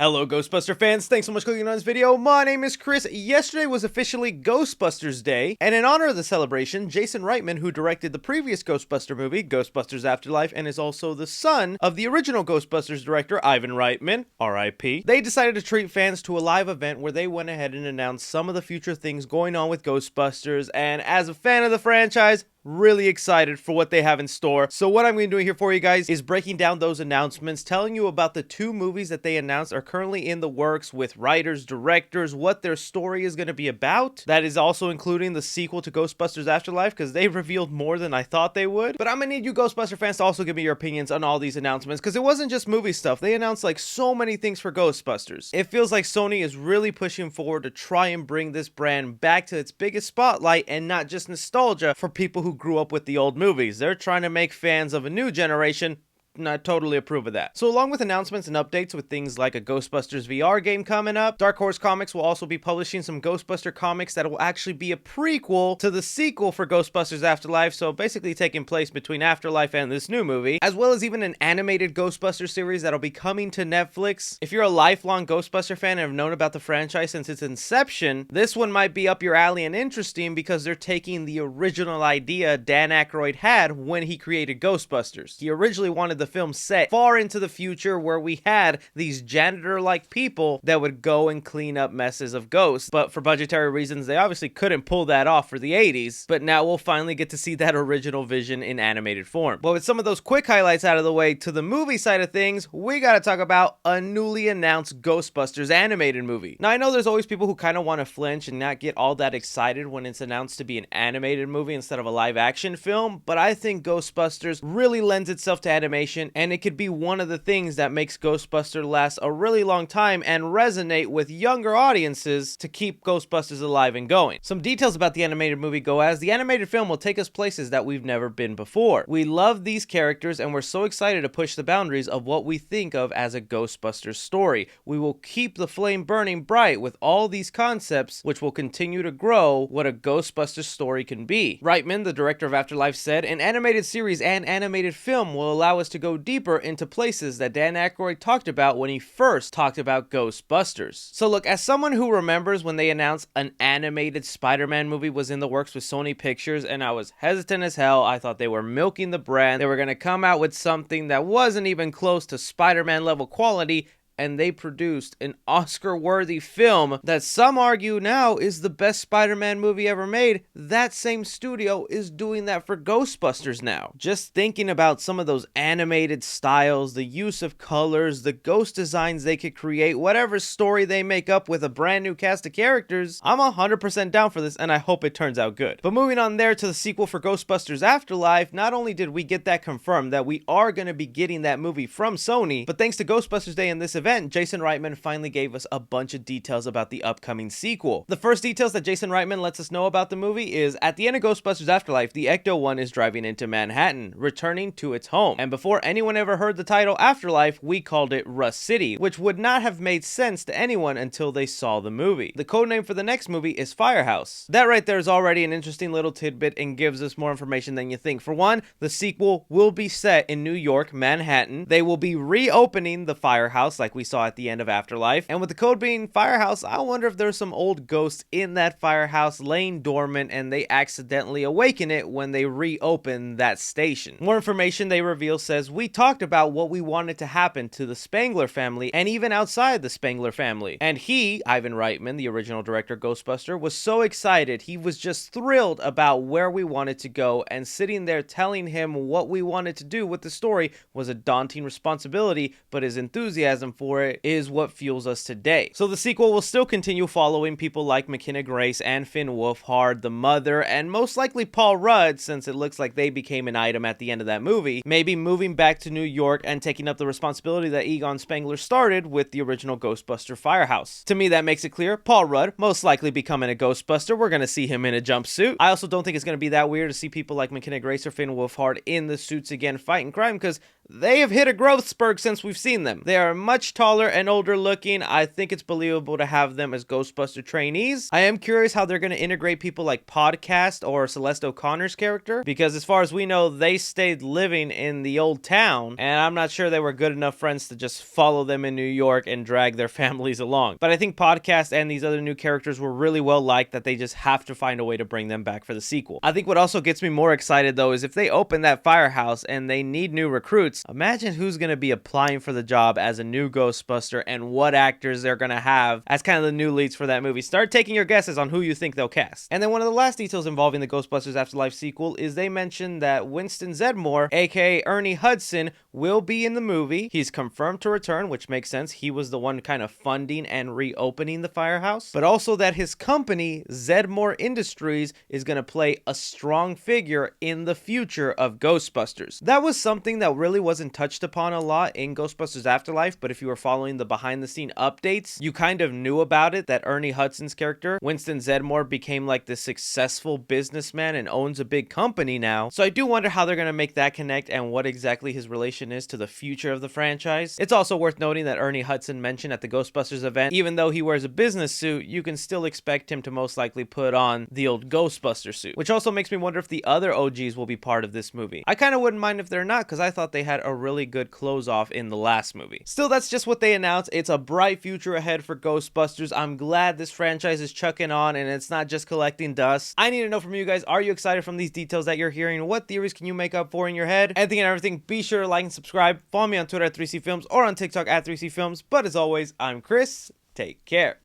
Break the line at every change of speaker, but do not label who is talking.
Hello Ghostbuster fans, thanks so much for clicking on this video. My name is Chris. Yesterday was officially Ghostbusters Day, and in honor of the celebration, Jason Reitman, who directed the previous Ghostbuster movie, Ghostbusters Afterlife, and is also the son of the original Ghostbusters director, Ivan Reitman, R.I.P., they decided to treat fans to a live event where they went ahead and announced some of the future things going on with Ghostbusters, and as a fan of the franchise, really excited for what they have in store. So what I'm going to do here for you guys is breaking down those announcements, telling you about the two movies that they announced are currently in the works with writers, directors, what their story is going to be about. That is also including the sequel to Ghostbusters Afterlife, because they revealed more than I thought they would. But I'm going to need you Ghostbuster fans to also give me your opinions on all these announcements, because it wasn't just movie stuff. They announced like so many things for Ghostbusters. It feels like Sony is really pushing forward to try and bring this brand back to its biggest spotlight and not just nostalgia for people who grew up with the old movies. They're trying to make fans of a new generation. And I totally approve of that. So along with announcements and updates with things like a Ghostbusters VR game coming up, Dark Horse Comics will also be publishing some Ghostbuster comics that will actually be a prequel to the sequel for Ghostbusters Afterlife, so basically taking place between Afterlife and this new movie, as well as even an animated Ghostbuster series that'll be coming to Netflix. If you're a lifelong Ghostbuster fan and have known about the franchise since its inception, this one might be up your alley and interesting because they're taking the original idea Dan Aykroyd had when he created Ghostbusters. He originally wanted the film set far into the future where we had these janitor-like people that would go and clean up messes of ghosts, but for budgetary reasons they obviously couldn't pull that off for the 80s, but now we'll finally get to see that original vision in animated form. But with some of those quick highlights out of the way, to the movie side of things, we gotta talk about a newly announced Ghostbusters animated movie. Now I know there's always people who kind of want to flinch and not get all that excited when it's announced to be an animated movie instead of a live action film, but I think Ghostbusters really lends itself to animation, and it could be one of the things that makes Ghostbusters last a really long time and resonate with younger audiences to keep Ghostbusters alive and going. Some details about the animated movie go as the animated film will take us places that we've never been before. We love these characters and we're so excited to push the boundaries of what we think of as a Ghostbusters story. We will keep the flame burning bright with all these concepts, which will continue to grow what a Ghostbusters story can be. Reitman, the director of Afterlife, said, "An animated series and animated film will allow us to go deeper into places that Dan Aykroyd talked about when he first talked about Ghostbusters." So look, as someone who remembers when they announced an animated Spider-Man movie was in the works with Sony Pictures, and I was hesitant as hell. I thought they were milking the brand. They were going to come out with something that wasn't even close to Spider-Man level quality, and they produced an Oscar-worthy film that some argue now is the best Spider-Man movie ever made. That same studio is doing that for Ghostbusters now. Just thinking about some of those animated styles, the use of colors, the ghost designs they could create, whatever story they make up with a brand new cast of characters, I'm 100% down for this, and I hope it turns out good. But moving on there to the sequel for Ghostbusters Afterlife, not only did we get that confirmed that we are going to be getting that movie from Sony, but thanks to Ghostbusters Day in this event, Jason Reitman finally gave us a bunch of details about the upcoming sequel. The first details that Jason Reitman lets us know about the movie is, at the end of Ghostbusters Afterlife, the Ecto-1 is driving into Manhattan, returning to its home. And before anyone ever heard the title Afterlife, we called it Rust City, which would not have made sense to anyone until they saw the movie. The codename for the next movie is Firehouse. That right there is already an interesting little tidbit and gives us more information than you think. For one, the sequel will be set in New York, Manhattan. They will be reopening the Firehouse like we saw at the end of Afterlife, and with the code being Firehouse, I wonder if there's some old ghosts in that firehouse laying dormant and they accidentally awaken it when they reopen that station. More information they reveal says, "We talked about what we wanted to happen to the Spangler family and even outside the Spangler family, and he, Ivan Reitman, the original director of Ghostbuster, was so excited. He was just thrilled about where we wanted to go, and sitting there telling him what we wanted to do with the story was a daunting responsibility, but his enthusiasm for it is what fuels us today." So the sequel will still continue following people like McKenna Grace and Finn Wolfhard, the mother, and most likely Paul Rudd, since it looks like they became an item at the end of that movie, maybe moving back to New York and taking up the responsibility that Egon Spengler started with the original Ghostbuster Firehouse. To me, that makes it clear Paul Rudd most likely becoming a Ghostbuster. We're going to see him in a jumpsuit. I also don't think it's going to be that weird to see people like McKenna Grace or Finn Wolfhard in the suits again fighting crime, because they have hit a growth spurt since we've seen them. They are much taller and older looking. I think it's believable to have them as Ghostbuster trainees. I am curious how they're going to integrate people like Podcast or Celeste O'Connor's character, because as far as we know, they stayed living in the old town, and I'm not sure they were good enough friends to just follow them in New York and drag their families along. But I think Podcast and these other new characters were really well liked that they just have to find a way to bring them back for the sequel. I think what also gets me more excited though is if they open that Firehouse and they need new recruits, imagine who's going to be applying for the job as a new Ghostbuster and what actors they're going to have as kind of the new leads for that movie. Start taking your guesses on who you think they'll cast. And then one of the last details involving the Ghostbusters Afterlife sequel is they mentioned that Winston Zeddemore, aka Ernie Hudson, will be in the movie. He's confirmed to return, which makes sense. He was the one kind of funding and reopening the Firehouse. But also that his company, Zeddemore Industries, is going to play a strong figure in the future of Ghostbusters. That was something that really wasn't touched upon a lot in Ghostbusters Afterlife, but if you were following the behind the scene updates, you kind of knew about it, that Ernie Hudson's character, Winston Zeddemore, became like this successful businessman and owns a big company now. So I do wonder how they're going to make that connect and what exactly his relation is to the future of the franchise. It's also worth noting that Ernie Hudson mentioned at the Ghostbusters event, even though he wears a business suit, you can still expect him to most likely put on the old Ghostbuster suit, which also makes me wonder if the other OGs will be part of this movie. I kind of wouldn't mind if they're not, because I thought they had a really good close off in the last movie. Still, that's just what they announced. It's a bright future ahead for Ghostbusters. I'm glad this franchise is chucking on and it's not just collecting dust. I need to know from you guys, are you excited from these details that you're hearing? What theories can you make up for in your head? Anything and everything, be sure to like and subscribe. Follow me on Twitter at 3C Films or on TikTok at 3C Films. But as always, I'm Chris. Take care.